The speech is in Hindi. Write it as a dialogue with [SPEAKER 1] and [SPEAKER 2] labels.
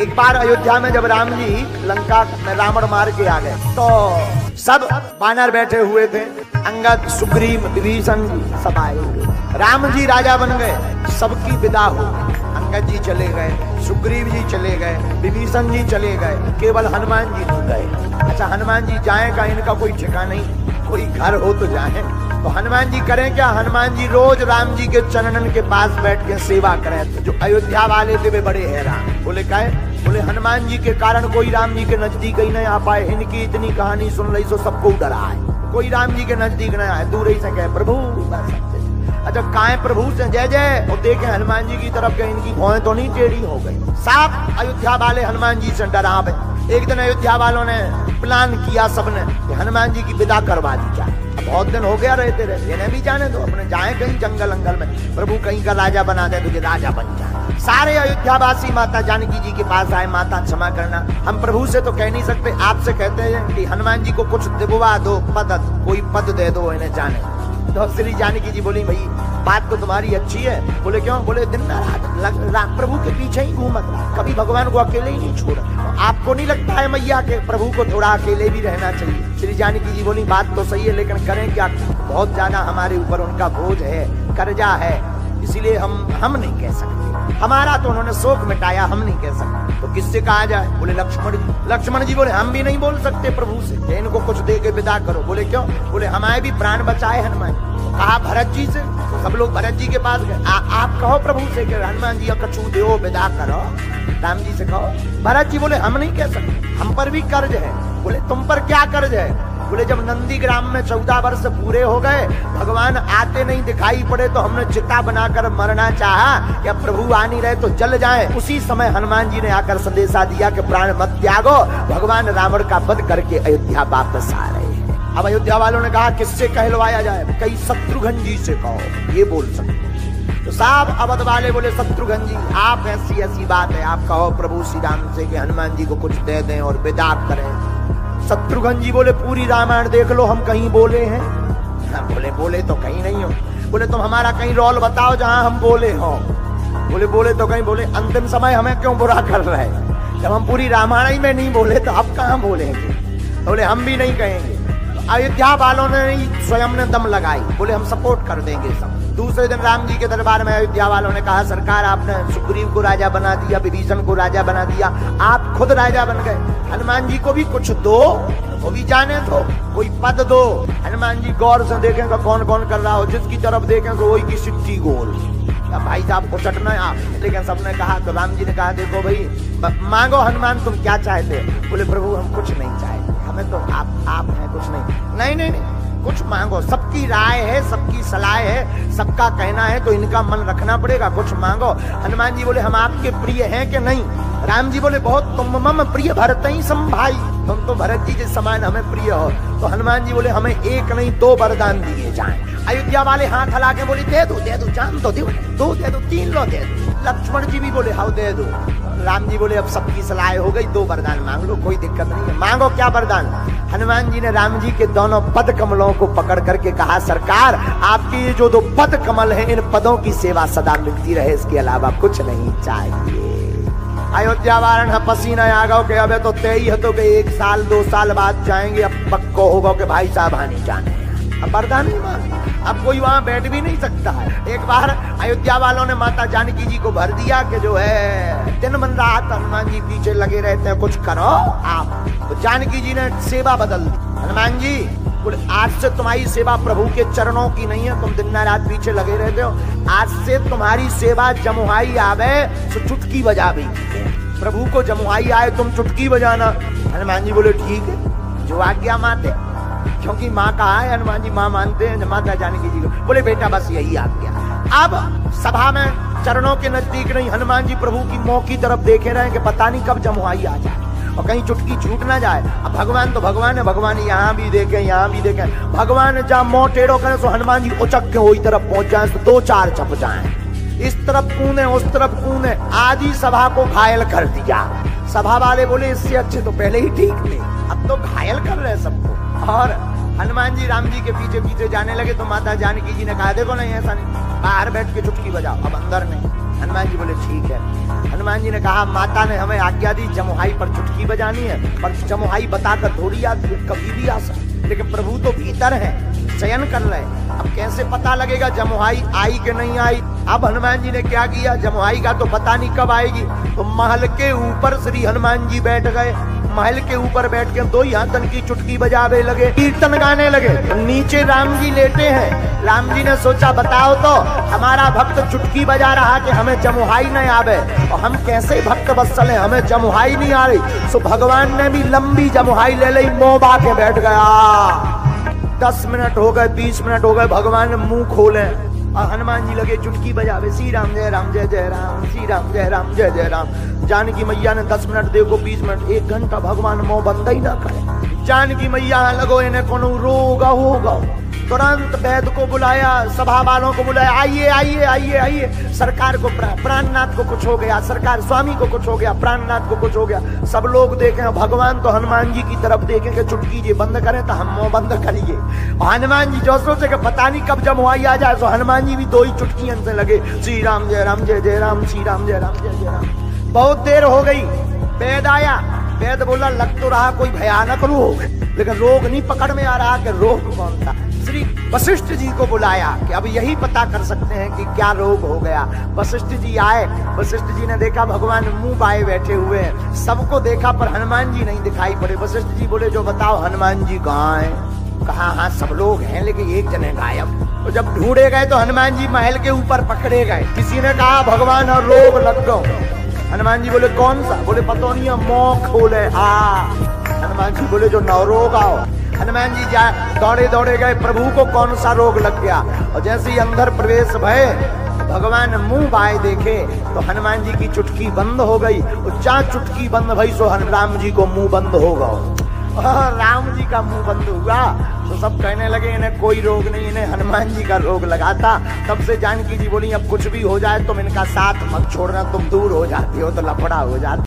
[SPEAKER 1] एक बार अयोध्या में जब राम जी लंका में रावण मार के आ गए तो सब बानर बैठे हुए थे, अंगद, सुग्रीव, विभीषण जी सब आए हुए। राम जी राजा बन गए, सबकी विदा हो गई। अंगद जी चले गए, सुग्रीव जी चले गए, विभीषण जी चले गए, केवल हनुमान जी नहीं गए। अच्छा, हनुमान जी जाए का इनका कोई ठिकाना नहीं, कोई घर हो तो जाए। तो हनुमान जी करें क्या? हनुमान जी रोज राम जी के चरणन के पास बैठ के सेवा करें। तो जो अयोध्या वाले थे वे बड़े हैरान, बोले काहे? बोले हनुमान जी के कारण कोई राम जी के नजदीक ही नहीं आ पाए, इनकी इतनी कहानी सुन रही सो सबको डरा है, कोई राम जी के नजदीक नहीं आए, दूर ही से कहे प्रभु बस। अच्छा, काहे प्रभु से जय जय, और देखे हनुमान जी की तरफ के इनकी भौएं तो नहीं टेढ़ी हो गई। साफ अयोध्या वाले हनुमान जी से डरा है। एक दिन अयोध्या वालों ने प्लान किया सबने कि हनुमान जी की विदा करवा दी जाए। बहुत दिन हो गया रहते रहते, इन्हें भी जाने दो, अपने जाए कहीं जंगल अंगल में, प्रभु कहीं का राजा बना दे, तुझे राजा बन जाए। सारे अयोध्यावासी माता जानकी जी के पास आए, माता क्षमा करना, हम प्रभु से तो कह नहीं सकते, आपसे कहते हैं कि हनुमान जी को कुछ दिलवा दो, पद कोई पद दे दो इन्हें जाने। तो श्री जानकी जी बोली भाई बात तो तुम्हारी अच्छी है। बोले क्यों? बोले दिन रात प्रभु के पीछे ही घूमत रहा, कभी भगवान को अकेले ही नहीं छोड़ा। आपको नहीं लगता है मैया के प्रभु को थोड़ा अकेले भी रहना चाहिए? श्री जानकी जी बोली बात तो सही है, लेकिन करें क्या, बहुत ज्यादा हमारे ऊपर उनका बोझ है, कर्जा है, इसीलिए हम नहीं कह सकते। हमारा तो उन्होंने शोक मिटाया, हम नहीं कह सकते, तो किससे कहा जाए? बोले लक्ष्मण जी। लक्ष्मण जी बोले हम भी नहीं बोल सकते प्रभु से, इनको कुछ दे के विदा करो। बोले क्यों? बोले हमारे भी प्राण बचाए हनुमान। तो कहा भरत जी से, सब लोग भरत जी के पास गए, आप कहो प्रभु से कि हनुमान जी का कछू दो विदा करो, राम जी से कहो। भरत जी बोले हम नहीं कह सकते, हम पर भी कर्ज है। बोले तुम पर क्या कर्ज है? बोले जब नंदीग्राम में 14 वर्ष पूरे हो गए, भगवान आते नहीं दिखाई पड़े, तो हमने चिता बनाकर मरना चाहा, या प्रभु आ नहीं रहे तो जल जाए। उसी समय हनुमान जी ने आकर संदेशा दिया कि प्राण मत त्यागो, भगवान रावण का वध करके अयोध्या वापस आ रहे हैं। अब अयोध्या वालों ने कहा किससे कहलवाया जाए? कई शत्रुघ्न जी से कहो, ये बोल सकते। तो साहब अवध वाले बोले शत्रुघ्न जी आप ऐसी ऐसी बात है, आप कहो प्रभु श्री राम से कि हनुमान जी को कुछ दे दें और विदा करें। शत्रुघ्न जी बोले पूरी रामायण देख लो, हम कहीं बोले हैं? बोले तो कहीं नहीं हो। बोले तुम हमारा कहीं रोल बताओ जहां हम बोले हो। बोले तो कहीं। बोले अंतिम समय हमें क्यों बुरा कर रहे हैं, जब हम पूरी रामायण ही में नहीं बोले तो अब कहां बोलेंगे? बोले हम भी नहीं कहेंगे। तो अयोध्या वालों ने स्वयं ने दम लगाई, बोले हम सपोर्ट कर देंगे सब। दूसरे दिन राम जी के दरबार में अयोध्या वालों ने कहा सरकार आपने सुग्रीव को राजा बना दिया, विभीषण को राजा बना दिया, आप खुद राजा बन गए, हनुमान जी को भी कुछ दो, वो भी जाने दो, कोई पद दो। हनुमान जी गौर से देखेंगे कौन कौन कर रहा हो, जिसकी तरफ देखेंगे वही की सिट्टी गोल। भाई साहब को चटना है आप, लेकिन सबने कहा। तो राम जी ने कहा देखो भाई मांगो हनुमान तुम क्या चाहते? बोले प्रभु हम कुछ नहीं चाहते, हमें तो आप हैं, कुछ नहीं, कुछ मांगो, सबकी राय है, सबकी सलाह है, सबका कहना है, तो इनका मन रखना पड़ेगा, कुछ मांगो। हनुमान जी बोले हम आपके प्रिय हैं कि नहीं? राम जी बोले बहुत, तुम मम प्रिय भरत ही सम भाई, तुम तो भरत जी के समान हमें प्रिय हो। तो हनुमान जी बोले हमें एक नहीं 2 वरदान दिए जाएं। अयोध्या वाले हाथ हला के बोले दे दो जान तो दो दे दो, 3 लो दे दो। लक्ष्मण जी भी बोले हाँ दे दो। राम जी बोले अब सबकी सलाह हो गई, 2 वरदान मांग लो, कोई दिक्कत नहीं है, मांगो क्या वरदान? हनुमान जी ने राम जी के दोनों पद कमलों को पकड़ करके कहा सरकार आपके जो 2 पद कमल हैं, इन पदों की सेवा सदा मिलती रहे, इसके अलावा कुछ नहीं चाहिए। अयोध्या वारण पसीना आ गो के अबे तो तय है तो कि 1 साल 2 साल बाद जाएंगे, अब पक्को होगा कि भाई साहब आने जाने, अब वरदान नहीं मांगे, अब कोई वहां बैठ भी नहीं सकता है। एक बार अयोध्या वालों ने माता जानकी जी को भर दिया कि जो है दिन मन रात हनुमान जी पीछे लगे रहते हैं, कुछ करो आप। तो जानकी जी ने सेवा बदल दी। हनुमान जी बोले आज से तुम्हारी सेवा प्रभु के चरणों की नहीं है, तुम दिन रात पीछे लगे रहते हो, आज से तुम्हारी सेवा जमुहाई आवे तो चुटकी बजा भी, प्रभु को जमुहाई आए तुम चुटकी बजाना। हनुमान जी बोले ठीक है, जो आज्ञा माते, क्योंकि माँ कहा है, हनुमान जी माँ मानते हैं माता जानकी जी को। बोले बेटा बस यही आज्ञा। अब सभा में चरणों के नजदीक नहीं, हनुमान जी प्रभु की मुंह की तरफ देखे रहे कि पता नहीं कब जमुहाई आ जाए और कहीं चुटकी छूट ना जाए। अब भगवान तो भगवान है, भगवान यहाँ भी देखे यहाँ भी देखे, भगवान जहाँ मुंह टेढ़ो करे तो हनुमान जी उचक के वही तरफ पहुंच जाए, तो 2-4 चप जाए, इस तरफ कूदे उस तरफ कूदे, आधी सभा को घायल कर दिया। सभा वाले बोले इससे अच्छे तो पहले ही ठीक थे, अब तो घायल कर रहे सबको। और हनुमान जी राम जी के पीछे पीछे जाने लगे तो माता जानकी जी ने कहा देखो नहीं ऐसा नहीं, बाहर बैठ के चुटकी बजाओ, अब अंदर नहीं। हनुमान जी बोले ठीक है। हनुमान जी ने कहा माता ने हमें आज्ञा दी जमुहाई पर चुटकी बजानी है, पर जमुहाई बताकर थोड़ी आती है, कभी भी आ सकती, लेकिन प्रभु तो भीतर है, चयन कर रहे हैं, अब कैसे पता लगेगा जमुहाई आई कि नहीं आई। अब हनुमान जी ने क्या किया, जमुहाई का तो पता नहीं कब आएगी, तो महल के ऊपर श्री हनुमान जी बैठ गए। महल के ऊपर बैठ के दो हाथन की चुटकी बजावे लगे, कीर्तन गाने लगे। नीचे राम जी लेटे हैं। राम जी ने सोचा बताओ तो हमारा भक्त चुटकी बजा रहा कि हमें जमुहाई नहीं आवे, और हम कैसे भक्त वत्सल हैं, हमें जमुहाई नहीं आ रही। सो भगवान ने भी लंबी जमुहाई ले ली, मोबा के बैठ गया। 10 मिनट हो गए, 20 मिनट हो गए, भगवान ने मुंह खोले और हनुमान जी लगे चुटकी बजावे, श्री राम जय राम जय जय राम, श्री राम जय राम जय जय राम। जानकी मैया ने 10 मिनट देखो, 20 मिनट, 1 घंटा भगवान मुंह बंद ही ना करे। जानकी मैया लगो इन्हें कोनो रोग होगा। तुरंत वैद्य को बुलाया, सभा वालों को बुलाया, आइए आइए आइए आइए। सरकार को प्राणनाथ को कुछ हो गया, सरकार स्वामी को कुछ हो गया, प्राणनाथ को कुछ हो गया। सब लोग देखें, भगवान तो हनुमान जी की तरफ देखें कि चुटकी जी बंद करें तो हम मुंह बंद करिए। और हनुमान जी जो सोचे कि पता नहीं कब जमुहाई आ जाए, तो हनुमान जी भी 2 ही चुटकियों से लगे, श्री राम जय राम जय जय राम, श्री राम जय राम जय जय राम। बहुत देर हो गई, वैद्य आया। वैद्य बोला लग तो रहा कोई भयानक रोग, लेकिन रोग नहीं पकड़ में आ रहा कि रोग कौन था। श्री वशिष्ठ जी को बुलाया कि अब यही पता कर सकते हैं कि क्या रोग हो गया। वशिष्ठ जी आए। वशिष्ठ जी ने देखा भगवान मुंह बाए बैठे हुए हैं, सबको देखा पर हनुमान जी नहीं दिखाई पड़े। वशिष्ठ जी बोले जो बताओ हनुमान जी कहाँ हैं? कहा हाँ सब लोग हैं लेकिन एक जने गायब। तो जब ढूंढे गए तो हनुमान जी महल के ऊपर पकड़े गए। किसी ने कहा भगवान और रोग लग गए। हनुमान जी बोले कौन सा? बोले पता नहीं है, मुंह खोले। हनुमान जी बोले जो नवरोग आओ। हनुमान जी दौड़े दौड़े गए, प्रभु को कौन सा रोग लग गया। और जैसे ही अंदर प्रवेश भय, भगवान मुंह बाए देखे तो हनुमान जी की चुटकी बंद हो गई। और जहाँ चुटकी बंद भई सो राम जी को मुंह बंद हो गया। राम जी का मुंह बंद हुआ तो सब कहने लगे इन्हें कोई रोग नहीं, इन्हें हनुमान जी का रोग लगा था। तब से जानकी जी बोली अब कुछ भी हो जाए तुम इनका साथ मत छोड़ना, तुम दूर हो जाती हो तो लफड़ा हो जाता।